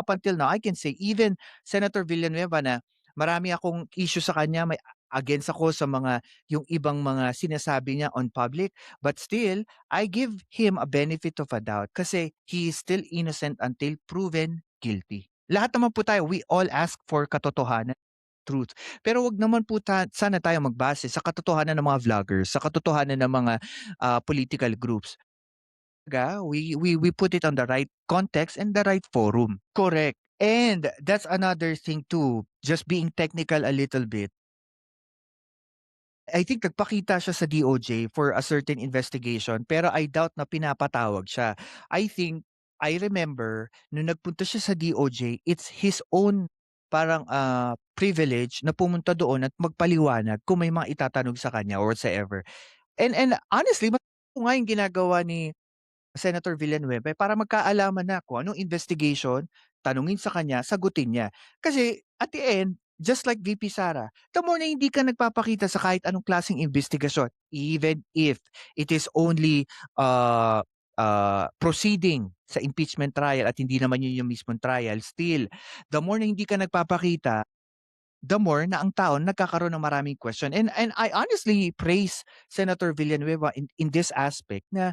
up until now, I can say even Senator Villanueva na marami akong issue sa kanya, may against ako sa mga yung ibang mga sinasabi niya on public, but still I give him a benefit of a doubt kasi he is still innocent until proven guilty. Lahat naman po tayo, we all ask for katotohanan, truth. Pero wag naman po sana tayo magbase sa katotohanan ng mga vloggers, sa katotohanan ng mga political groups. We put it on the right context and the right forum. Correct. And that's another thing too, just being technical a little bit. I think nagpakita siya sa DOJ for a certain investigation pero I doubt na pinapatawag siya. I remember nung nagpunta siya sa DOJ, it's his own parang privilege na pumunta doon at magpaliwanag kung may mga itatanong sa kanya or whatsoever. And honestly, mas nga yung ginagawa ni Senator Villanueva para magkaalaman na kung anong investigation, tanungin sa kanya, sagutin niya. Kasi at the end, just like VP Sara, the more na hindi ka nagpapakita sa kahit anong klaseng investigasyon, even if it is only proceeding sa impeachment trial at hindi naman yun yung mismong trial, still, the more na hindi ka nagpapakita, the more na ang tao nagkakaroon ng maraming question. And I honestly praise Senator Villanueva in this aspect na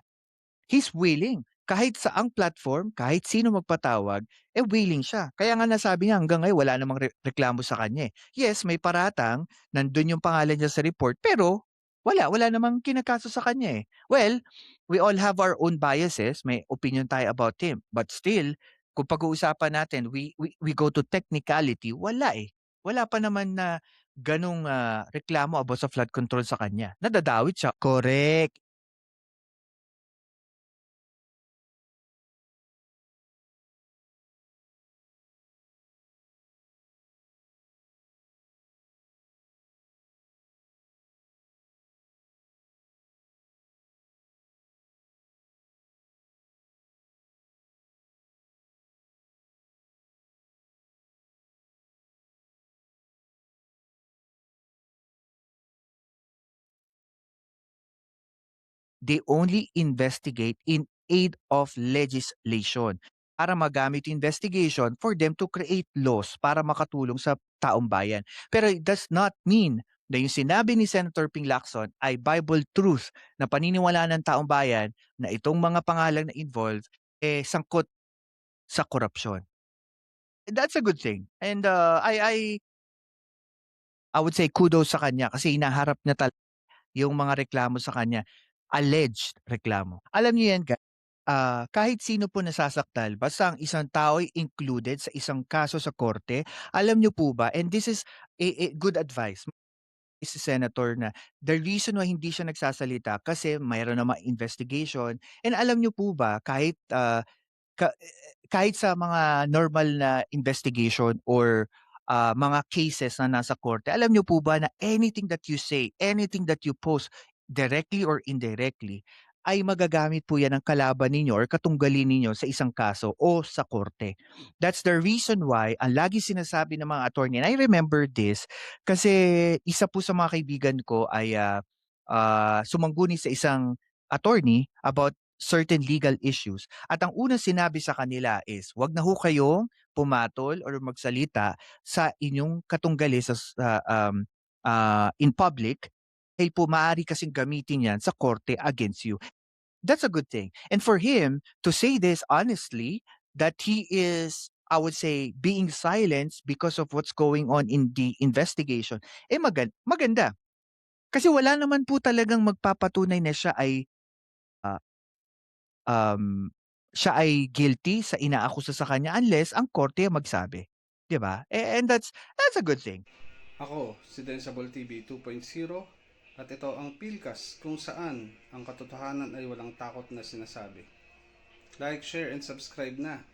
he's willing. Kahit saang platform, kahit sino magpatawag, willing siya. Kaya nga nasabi niya hanggang ngayon wala namang reklamo sa kanya eh. Yes, may paratang, nandun yung pangalan niya sa report, pero wala namang kinakaso sa kanya eh. Well, we all have our own biases, may opinion tayo about him. But still, kung pag-uusapan natin, we go to technicality, wala eh. Wala pa naman na ganong reklamo about sa flood control sa kanya. Nadadawit siya. Correct. They only investigate in aid of legislation para magamit yung investigation for them to create laws para makatulong sa taong bayan. Pero it does not mean na yung sinabi ni Senator Ping Lacson ay Bible truth na paniniwalaan ng taong bayan na itong mga pangalan na involved sangkot sa korupsyon. That's a good thing. And I would say kudos sa kanya kasi hinaharap niya yung mga reklamo sa kanya, alleged reklamo. Alam niyo yan kahit sino po nasasaktal basta ang isang tao ay included sa isang kaso sa korte, alam niyo po ba, and this is a good advice, si senator na the reason why hindi siya nagsasalita kasi mayroon namang investigation, and alam niyo po ba kahit sa mga normal na investigation or mga cases na nasa korte, alam niyo po ba na anything that you say, anything that you post, directly or indirectly, ay magagamit po yan ng kalaban ninyo or katunggalin ninyo sa isang kaso o sa korte. That's the reason why ang lagi sinasabi ng mga attorney, and I remember this kasi isa po sa mga kaibigan ko ay sumangguni sa isang attorney about certain legal issues. At ang unang sinabi sa kanila is, "Wag na ho kayong pumatol or magsalita sa inyong katunggali in public, dahil po maaari kasing gamitin 'yan sa korte against you." That's a good thing. And for him to say this honestly, that he is, I would say, being silenced because of what's going on in the investigation, maganda. Kasi wala naman po talagang magpapatunay na ah, um, siya ay guilty sa inaakusa sa kanya unless ang korte ang magsabi, 'di ba? And that's a good thing. Ako, si Densable TV 2.0 at ito ang Pilkas kung saan ang katotohanan ay walang takot na sinasabi. Like, share, and subscribe na